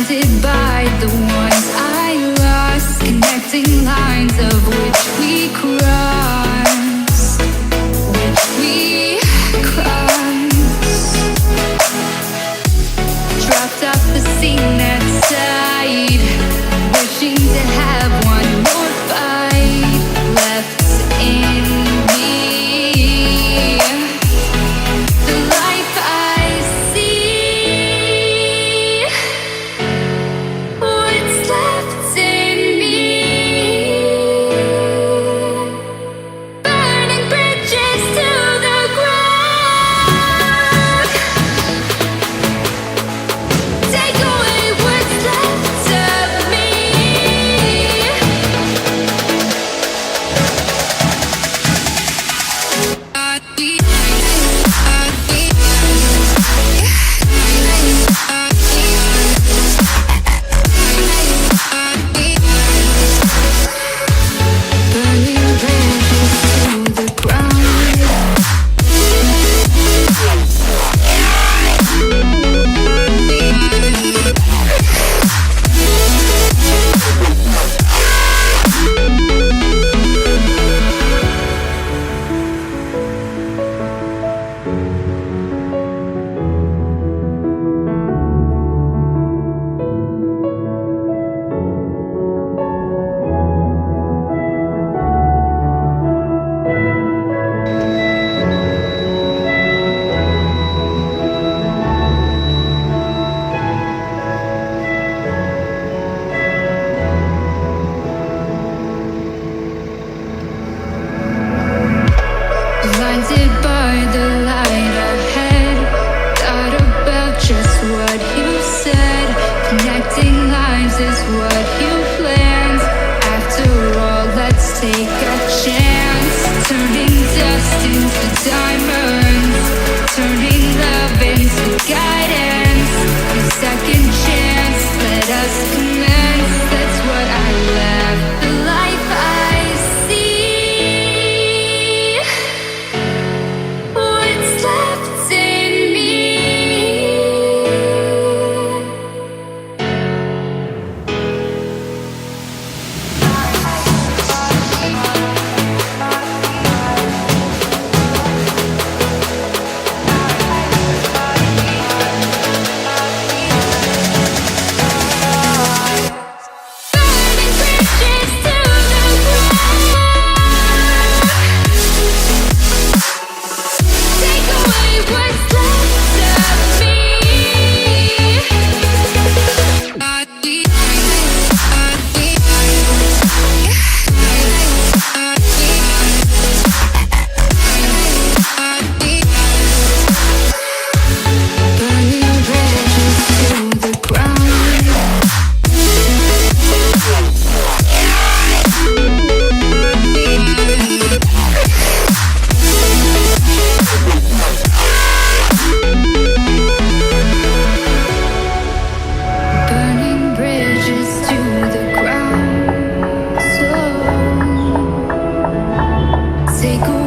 blinded by the ones I lost, connecting lines of which we cross, dropped off the scene that side, wishing to have one more fight left in me. The life I see, what's left in me, burning bridges to the ground. Take away what's left of me. Burning bridges to the ground. Blinded by the light ahead, thought about just what you said. Connecting lives is what you planned. After all, let's take a chance. Turning dust into diamonds, turning love into guidance. A second chance, let us commence. That's what I left. The life I see, what's left in me. Burning bridges to the ground. Take away what's left of me. Burning bridges to the ground. Burning bridges to the ground. So take away